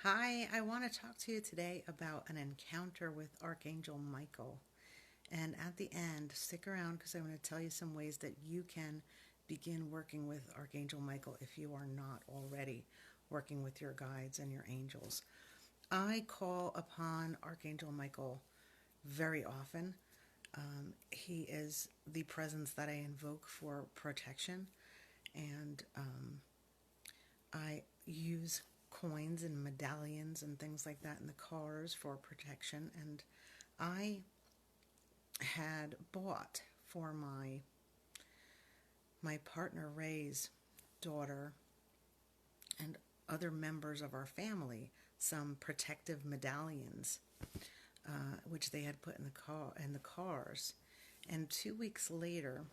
Hi, I want to talk to you today about an encounter with Archangel Michael. And at the end, stick around because I'm going to tell you some ways that you can begin working with Archangel Michael if you are not already working with your guides and your angels. I call upon Archangel Michael very often. He is the presence that I invoke for protection, and I use coins and medallions and things like that in the cars for protection. And I had bought for my partner Ray's daughter and other members of our family some protective medallions, which they had put in the cars. And 2 weeks later,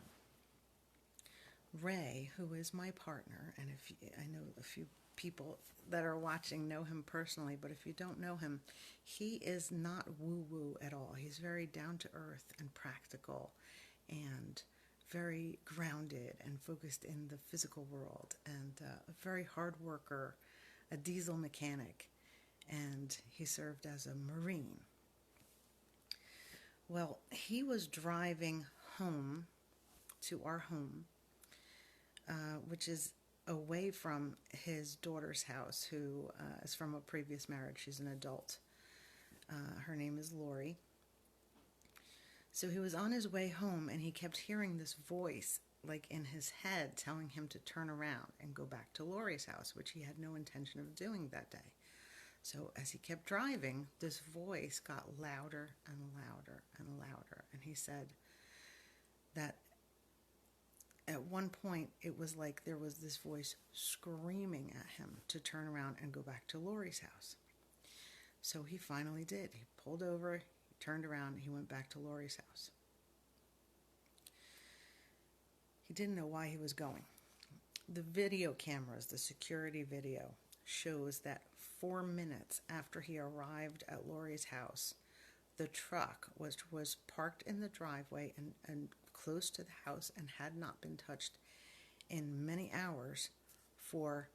Ray, who is my partner, and if I know a few people that are watching know him personally, but if you don't know him, he is not woo-woo at all. He's very down to earth and practical and very grounded and focused in the physical world, and a very hard worker, a diesel mechanic, and he served as a Marine. Well, he was driving home to our home, which is away from his daughter's house, who is from a previous marriage. She's an adult. Her name is Lori. So he was on his way home, and he kept hearing this voice, like in his head, telling him to turn around and go back to Lori's house, which he had no intention of doing that day. So as he kept driving, this voice got louder and louder and louder. And he said that at one point, it was like there was this voice screaming at him to turn around and go back to Lori's house. So he finally did. He pulled over, he turned around, he went back to Lori's house. He didn't know why he was going. The video cameras, the security video, shows that 4 minutes after he arrived at Lori's house, the truck was parked in the driveway and close to the house and had not been touched in many hours, for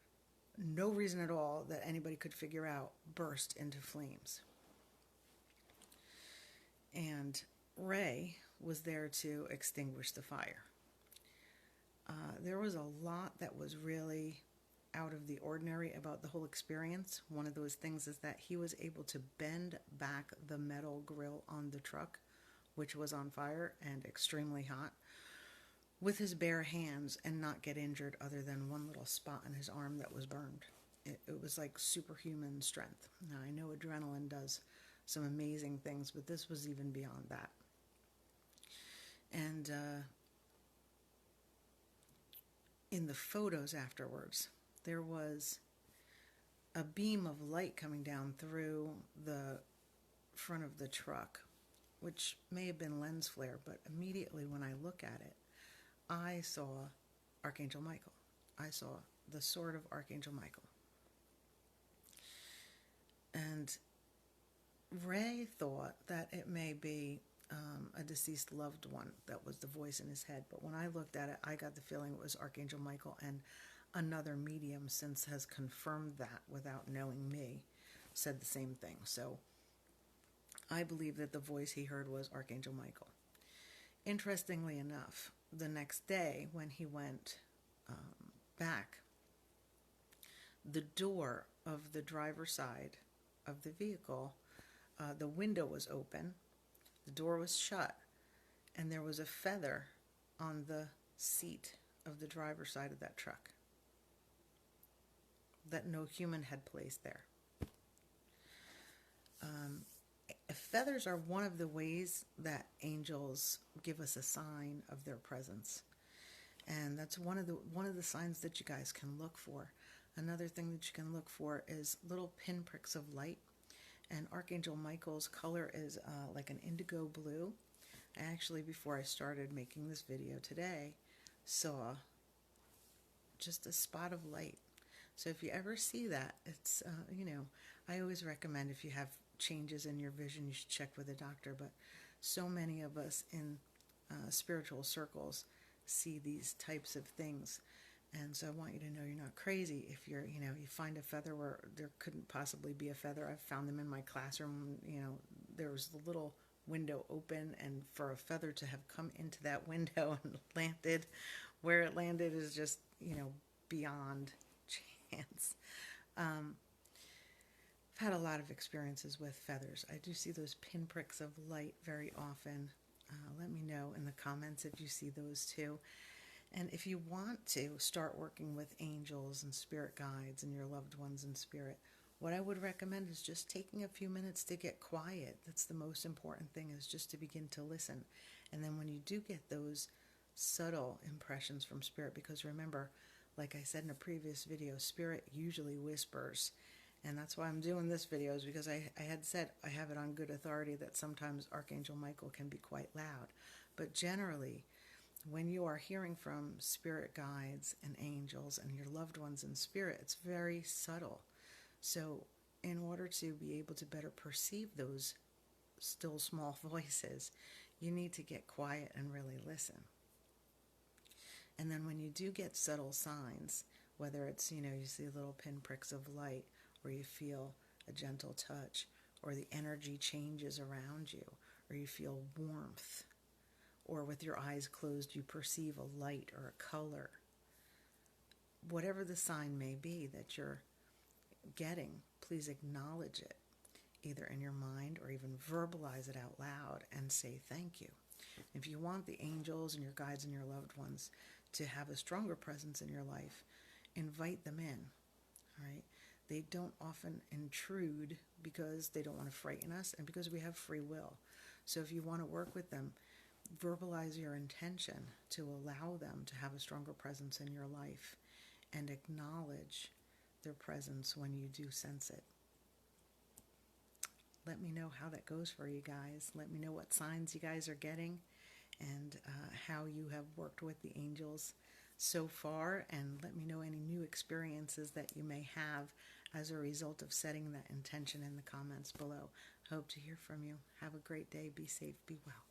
no reason at all that anybody could figure out, burst into flames. And Ray was there to extinguish the fire. There was a lot that was really out of the ordinary about the whole experience. One of those things is that he was able to bend back the metal grill on the truck, which was on fire and extremely hot, with his bare hands and not get injured other than one little spot on his arm that was burned. It was like superhuman strength. Now, I know adrenaline does some amazing things, but this was even beyond that. And in the photos afterwards, there was a beam of light coming down through the front of the truck, which may have been lens flare, but immediately when I look at it, I saw Archangel Michael. I saw the sword of Archangel Michael. And Ray thought that it may be a deceased loved one that was the voice in his head, but when I looked at it, I got the feeling it was Archangel Michael, and another medium since has confirmed that without knowing me, said the same thing. So I believe that the voice he heard was Archangel Michael. Interestingly enough, the next day when he went back, the door of the driver's side of the vehicle, the window was open, the door was shut, and there was a feather on the seat of the driver's side of that truck that no human had placed there. Feathers are one of the ways that angels give us a sign of their presence, and that's one of the signs that you guys can look for. Another thing that you can look for is little pinpricks of light, and Archangel Michael's color is like an indigo blue. I actually, before I started making this video today, saw just a spot of light. So if you ever see that, it's, I always recommend, if you have changes in your vision, you should check with a doctor. But so many of us in spiritual circles see these types of things. And so I want you to know you're not crazy if you're, you find a feather where there couldn't possibly be a feather. I've found them in my classroom. There was the little window open, and for a feather to have come into that window and landed where it landed is just, beyond chance. I've had a lot of experiences with feathers. I do see those pinpricks of light very often. Let me know in the comments if you see those too. And if you want to start working with angels and spirit guides and your loved ones in spirit, what I would recommend is just taking a few minutes to get quiet. That's the most important thing, is just to begin to listen. And then when you do get those subtle impressions from spirit, because remember, like I said in a previous video, spirit usually whispers. And that's why I'm doing this video, is because I had said, I have it on good authority that sometimes Archangel Michael can be quite loud. But generally, when you are hearing from spirit guides and angels and your loved ones in spirit, it's very subtle. So in order to be able to better perceive those still small voices, you need to get quiet and really listen. And then when you do get subtle signs, whether it's, you see little pinpricks of light, or you feel a gentle touch, or the energy changes around you, or you feel warmth, or with your eyes closed you perceive a light or a color. Whatever the sign may be that you're getting, please acknowledge it, either in your mind or even verbalize it out loud and say thank you. If you want the angels and your guides and your loved ones to have a stronger presence in your life, invite them in, all right? They don't often intrude because they don't want to frighten us and because we have free will. So if you want to work with them, verbalize your intention to allow them to have a stronger presence in your life and acknowledge their presence when you do sense it. Let me know how that goes for you guys. Let me know what signs you guys are getting and how you have worked with the angels so far, and let me know any new experiences that you may have as a result of setting that intention in the comments below. Hope to hear from you. Have a great day. Be safe. Be well.